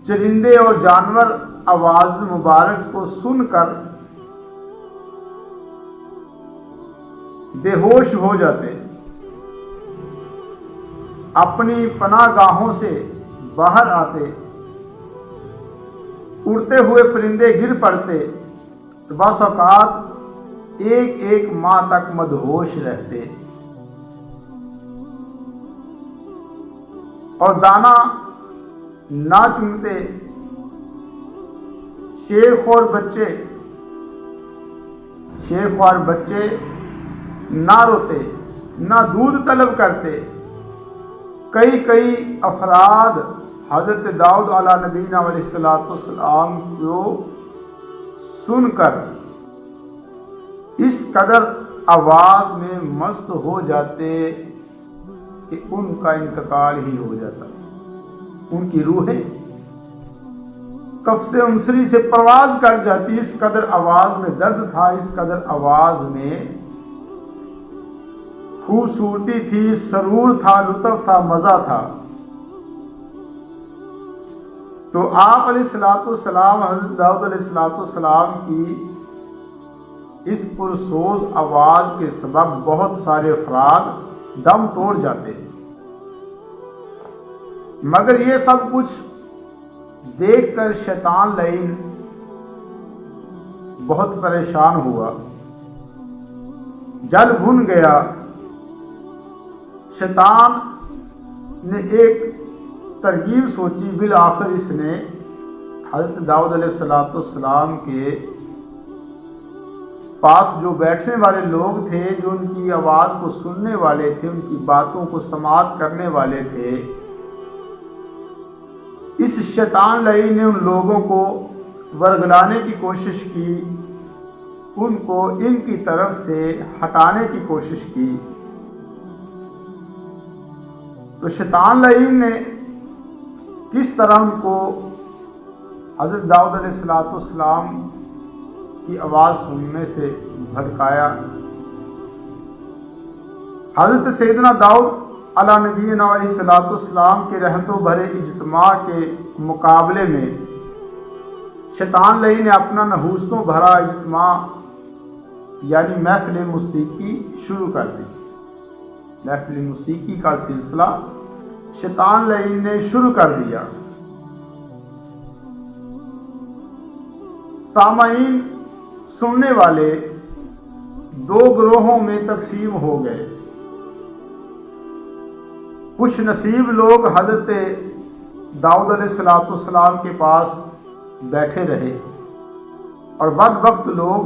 چرندے اور جانور آواز مبارک کو سن کر بے ہوش ہو جاتے، اپنی پناہ گاہوں سے باہر آتے، اڑتے ہوئے پرندے گر پڑتے، تو بعض اوقات ایک ایک ماہ تک مدہوش رہتے اور دانا نہ چنتے۔ شیخ اور بچے نہ روتے، نہ دودھ طلب کرتے۔ کئی افراد حضرت داؤد علیہ نبینا علیہ السلام کو سن کر اس قدر آواز میں مست ہو جاتے کہ ان کا انتقال ہی ہو جاتا، ان کی روحیں قفس عنصری سے پرواز کر جاتی۔ اس قدر آواز میں درد تھا، اس قدر آواز میں خوبصورتی تھی، سرور تھا، لطف تھا، مزہ تھا۔ تو آپ علیہ الصلوۃ والسلام، حضرت داؤد علیہ السلام کی اس پرسوز آواز کے سبب بہت سارے افراد دم توڑ جاتے، مگر یہ سب کچھ دیکھ کر شیطان لعین بہت پریشان ہوا، جل بھن گیا۔ شیطان نے ایک ترکیب سوچی، بالآخر اس نے حضرت داؤد علیہ السلام کے پاس جو بیٹھنے والے لوگ تھے، جو ان کی آواز کو سننے والے تھے، ان کی باتوں کو سماعت کرنے والے تھے، اس شیطان لعین نے ان لوگوں کو ورگلانے کی کوشش کی، ان کو ان کی طرف سے ہٹانے کی کوشش کی۔ تو شیطان لعین نے کس طرح ان کو حضرت داؤد علیہ السلام کی آواز سننے سے بھٹکایا۔ حضرت سیدنا داؤد علیہ نبینا علیہ السلام کے رحمتوں بھرے اجتماع کے مقابلے میں شیطان لعین نے اپنا نحوستوں بھرا اجتماع یعنی محفل موسیقی شروع کر دی۔ محفل موسیقی کا سلسلہ شیطان لعین نے شروع کر دیا۔ سامعین، سننے والے دو گروہوں میں تقسیم ہو گئے۔ کچھ نصیب لوگ حضرت داؤد علیہ السلام کے پاس بیٹھے رہے اور بدبخت لوگ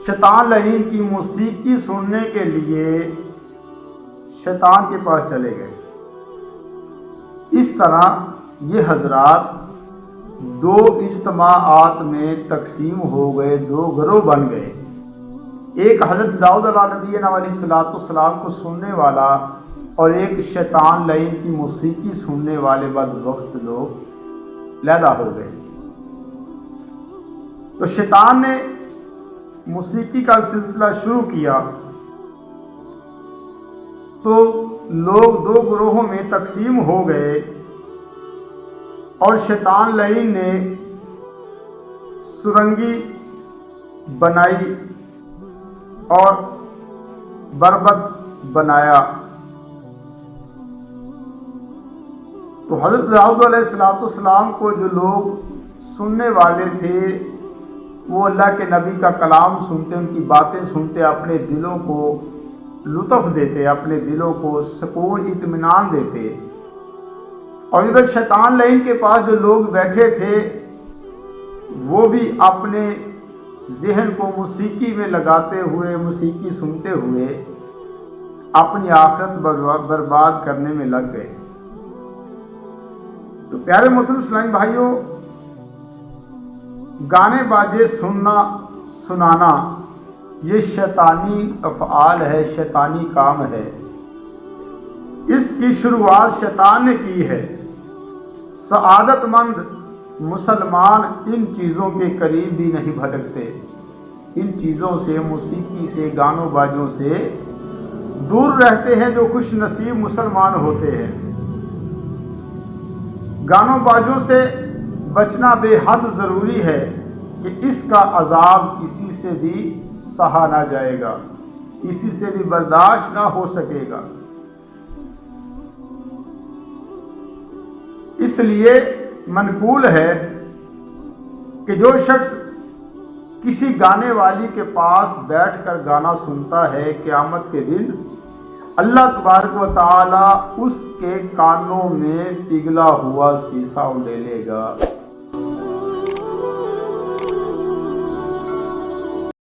شیطان لعین کی موسیقی سننے کے لیے شیطان کے پاس چلے گئے۔ اس طرح یہ حضرات دو اجتماعات میں تقسیم ہو گئے، دو گروہ بن گئے۔ ایک حضرت داؤد علیہ نبینا علیہ السلام کو سننے والا اور ایک شیطان لعین کی موسیقی سننے والے بدبخت لوگ علیحدہ ہو گئے۔ تو شیطان نے موسیقی کا سلسلہ شروع کیا تو لوگ دو گروہوں میں تقسیم ہو گئے اور شیطان لعین نے سرنگی بنائی اور بربط بنایا۔ تو حضرت داؤد علیہ السلام کو جو لوگ سننے والے تھے وہ اللہ کے نبی کا کلام سنتے، ان کی باتیں سنتے، اپنے دلوں کو لطف دیتے، اپنے دلوں کو سکون اطمینان دیتے۔ اور ادھر شیطان لعین کے پاس جو لوگ بیٹھے تھے وہ بھی اپنے ذہن کو موسیقی میں لگاتے ہوئے، موسیقی سنتے ہوئے اپنی آخرت برباد کرنے میں لگ گئے۔ تو پیارے محترم اسلامی بھائیوں، گانے باجے سننا سنانا یہ شیطانی افعال ہے، شیطانی کام ہے۔ اس کی شروعات شیطان نے کی ہے۔ سعادت مند مسلمان ان چیزوں کے قریب بھی نہیں بھٹکتے، ان چیزوں سے، موسیقی سے، گانوں باجوں سے دور رہتے ہیں جو خوش نصیب مسلمان ہوتے ہیں۔ گانوں بازوں سے بچنا بے حد ضروری ہے کہ اس کا عذاب کسی سے بھی سہا نہ جائے گا، کسی سے بھی برداشت نہ ہو سکے گا۔ اس لیے منقول ہے کہ جو شخص کسی گانے والی کے پاس بیٹھ کر گانا سنتا ہے، قیامت کے دن اللہ تبارک و تعالی اس کے کانوں میں پگھلا ہوا سیسا لے لے گا۔